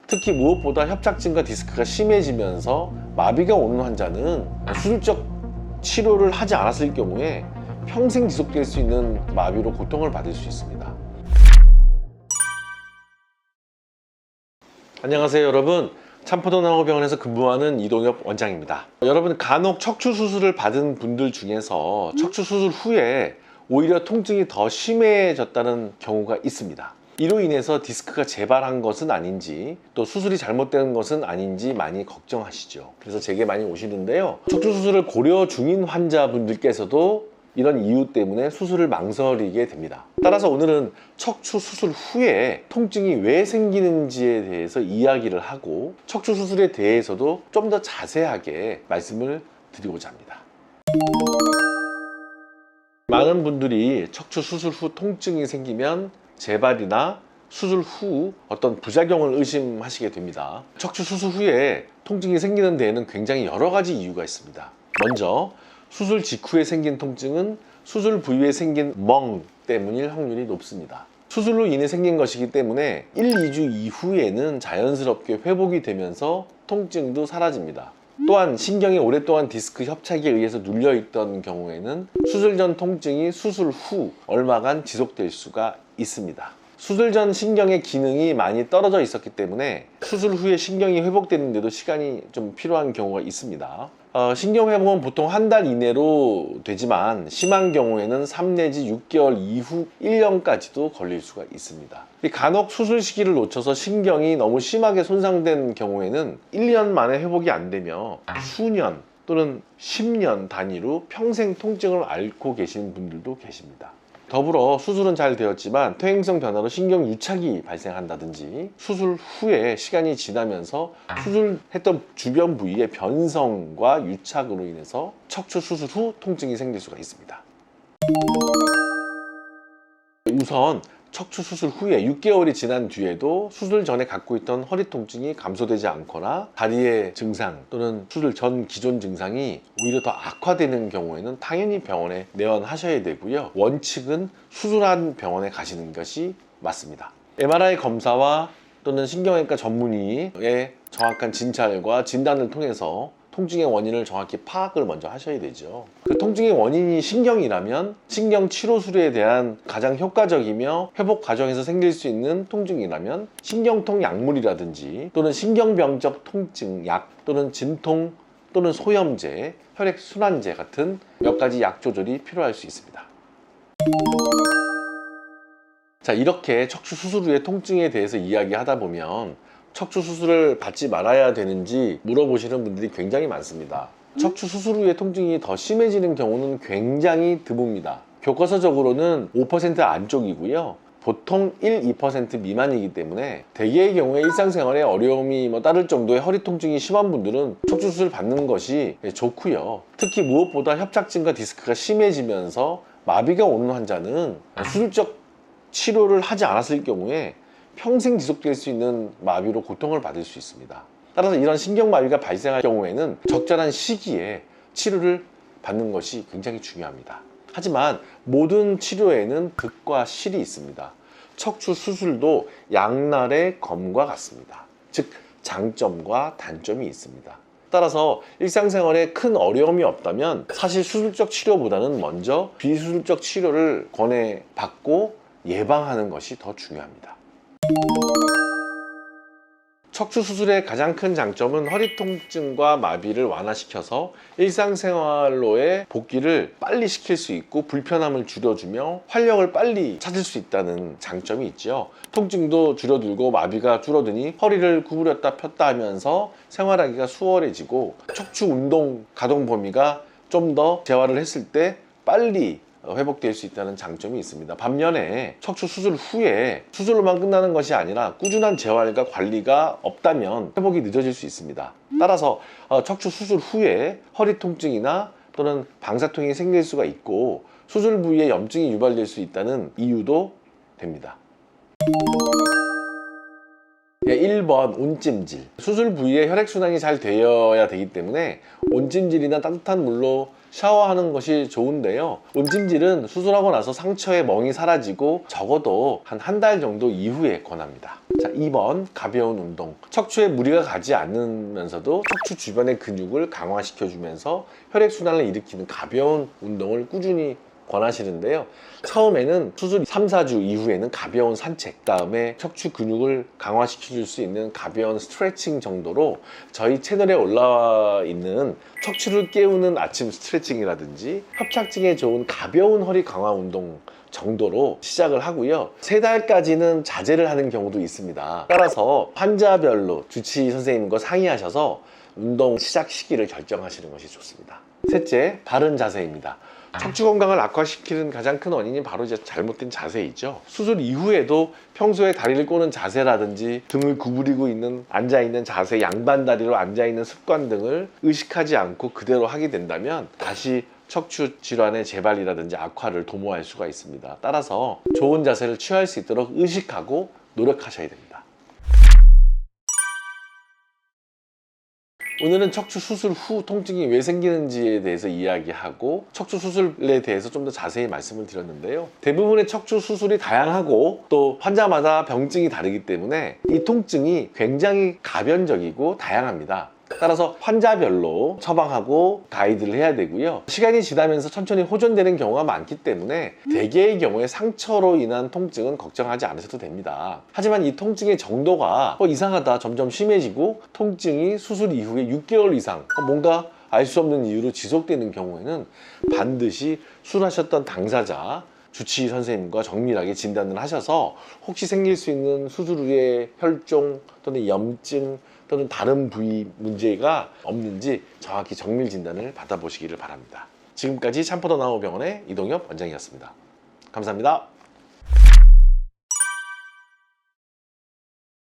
특히 무엇보다 협착증과 디스크가 심해지면서 마비가 오는 환자는 수술적 치료를 하지 않았을 경우에 평생 지속될 수 있는 마비로 고통을 받을 수 있습니다. 안녕하세요 여러분, 참포동남호병원에서 근무하는 이동엽 원장입니다. 여러분, 간혹 척추 수술을 받은 분들 중에서 척추 수술 후에 오히려 통증이 더 심해졌다는 경우가 있습니다. 이로 인해서 디스크가 재발한 것은 아닌지, 또 수술이 잘못된 것은 아닌지 많이 걱정하시죠. 그래서 제게 많이 오시는데요, 척추 수술을 고려 중인 환자분들께서도 이런 이유 때문에 수술을 망설이게 됩니다. 따라서 오늘은 척추 수술 후에 통증이 왜 생기는지에 대해서 이야기를 하고, 척추 수술에 대해서도 좀 더 자세하게 말씀을 드리고자 합니다. 많은 분들이 척추 수술 후 통증이 생기면 재발이나 수술 후 어떤 부작용을 의심하시게 됩니다. 척추 수술 후에 통증이 생기는 데에는 굉장히 여러 가지 이유가 있습니다. 먼저 수술 직후에 생긴 통증은 수술 부위에 생긴 멍 때문일 확률이 높습니다. 수술로 인해 생긴 것이기 때문에 1, 2주 이후에는 자연스럽게 회복이 되면서 통증도 사라집니다. 또한 신경이 오랫동안 디스크 협착에 의해서 눌려있던 경우에는 수술 전 통증이 수술 후 얼마간 지속될 수가 있습니다. 수술 전 신경의 기능이 많이 떨어져 있었기 때문에 수술 후에 신경이 회복되는데도 시간이 좀 필요한 경우가 있습니다. 신경 회복은 보통 한 달 이내로 되지만 심한 경우에는 3 내지 6개월 이후 1년까지도 걸릴 수가 있습니다. 간혹 수술 시기를 놓쳐서 신경이 너무 심하게 손상된 경우에는 1년 만에 회복이 안 되며 수년 또는 10년 단위로 평생 통증을 앓고 계신 분들도 계십니다. 더불어 수술은 잘 되었지만 퇴행성 변화로 신경 유착이 발생한다든지, 수술 후에 시간이 지나면서 수술했던 주변 부위의 변성과 유착으로 인해서 척추 수술 후 통증이 생길 수가 있습니다. 우선 척추 수술 후에 6개월이 지난 뒤에도 수술 전에 갖고 있던 허리 통증이 감소되지 않거나 다리의 증상 또는 수술 전 기존 증상이 오히려 더 악화되는 경우에는 당연히 병원에 내원하셔야 되고요. 원칙은 수술한 병원에 가시는 것이 맞습니다. MRI 검사와 또는 신경외과 전문의의 정확한 진찰과 진단을 통해서 통증의 원인을 정확히 파악을 먼저 하셔야 되죠. 그 통증의 원인이 신경이라면 신경 치료술에 대한 가장 효과적이며 회복 과정에서 생길 수 있는 통증이라면 신경통 약물이라든지 또는 신경병적 통증 약 또는 진통 또는 소염제, 혈액순환제 같은 몇 가지 약 조절이 필요할 수 있습니다. 자, 이렇게 척추 수술 후의 통증에 대해서 이야기하다 보면 척추 수술을 받지 말아야 되는지 물어보시는 분들이 굉장히 많습니다. 척추 수술 후에 통증이 더 심해지는 경우는 굉장히 드뭅니다. 교과서적으로는 5% 안쪽이고요. 보통 1, 2% 미만이기 때문에 대개의 경우에 일상생활에 어려움이 따를 정도의 허리 통증이 심한 분들은 척추 수술 받는 것이 좋고요. 특히 무엇보다 협착증과 디스크가 심해지면서 마비가 오는 환자는 수술적 치료를 하지 않았을 경우에 평생 지속될 수 있는 마비로 고통을 받을 수 있습니다. 따라서 이런 신경마비가 발생할 경우에는 적절한 시기에 치료를 받는 것이 굉장히 중요합니다. 하지만 모든 치료에는 극과 실이 있습니다. 척추 수술도 양날의 검과 같습니다. 즉 장점과 단점이 있습니다. 따라서 일상생활에 큰 어려움이 없다면 사실 수술적 치료보다는 먼저 비수술적 치료를 권해받고 예방하는 것이 더 중요합니다. 척추 수술의 가장 큰 장점은 허리 통증과 마비를 완화시켜서 일상생활로의 복귀를 빨리 시킬 수 있고 불편함을 줄여주며 활력을 빨리 찾을 수 있다는 장점이 있죠. 통증도 줄어들고 마비가 줄어드니 허리를 구부렸다 폈다 하면서 생활하기가 수월해지고 척추 운동 가동 범위가 좀 더 재활을 했을 때 빨리 회복될 수 있다는 장점이 있습니다. 반면에 척추 수술 후에 수술로만 끝나는 것이 아니라 꾸준한 재활과 관리가 없다면 회복이 늦어질 수 있습니다. 따라서 척추 수술 후에 허리 통증이나 또는 방사통이 생길 수가 있고 수술 부위에 염증이 유발될 수 있다는 이유도 됩니다. 1번 온찜질. 수술 부위에 혈액순환이 잘 되어야 되기 때문에 온찜질이나 따뜻한 물로 샤워하는 것이 좋은데요. 음찜질은 수술하고 나서 상처의 멍이 사라지고 적어도 한 달 정도 이후에 권합니다. 자, 2번 가벼운 운동. 척추에 무리가 가지 않으면서도 척추 주변의 근육을 강화시켜주면서 혈액순환을 일으키는 가벼운 운동을 꾸준히 권하시는데요. 처음에는 수술 3, 4주 이후에는 가벼운 산책, 그다음에 척추 근육을 강화시켜 줄 수 있는 가벼운 스트레칭 정도로 저희 채널에 올라와 있는 척추를 깨우는 아침 스트레칭이라든지 협착증에 좋은 가벼운 허리 강화 운동 정도로 시작을 하고요. 3달까지는 자제를 하는 경우도 있습니다. 따라서 환자별로 주치의 선생님과 상의하셔서 운동 시작 시기를 결정하시는 것이 좋습니다. 셋째, 바른 자세입니다. 척추 건강을 악화시키는 가장 큰 원인이 바로 이제 잘못된 자세이죠. 수술 이후에도 평소에 다리를 꼬는 자세라든지 등을 구부리고 있는 앉아있는 자세, 양반 다리로 앉아있는 습관 등을 의식하지 않고 그대로 하게 된다면 다시 척추 질환의 재발이라든지 악화를 도모할 수가 있습니다. 따라서 좋은 자세를 취할 수 있도록 의식하고 노력하셔야 됩니다. 오늘은 척추 수술 후 통증이 왜 생기는지에 대해서 이야기하고 척추 수술에 대해서 좀 더 자세히 말씀을 드렸는데요. 대부분의 척추 수술이 다양하고 또 환자마다 병증이 다르기 때문에 이 통증이 굉장히 가변적이고 다양합니다. 따라서 환자별로 처방하고 가이드를 해야 되고요. 시간이 지나면서 천천히 호전되는 경우가 많기 때문에 대개의 경우에 상처로 인한 통증은 걱정하지 않으셔도 됩니다. 하지만 이 통증의 정도가 이상하다, 점점 심해지고 통증이 수술 이후에 6개월 이상 뭔가 알 수 없는 이유로 지속되는 경우에는 반드시 수술하셨던 당사자, 주치의 선생님과 정밀하게 진단을 하셔서 혹시 생길 수 있는 수술 후에 혈종 또는 염증 또는 다른 부위 문제가 없는지 정확히 정밀 진단을 받아보시기를 바랍니다. 지금까지 참포더 나우병원의 이동엽 원장이었습니다. 감사합니다.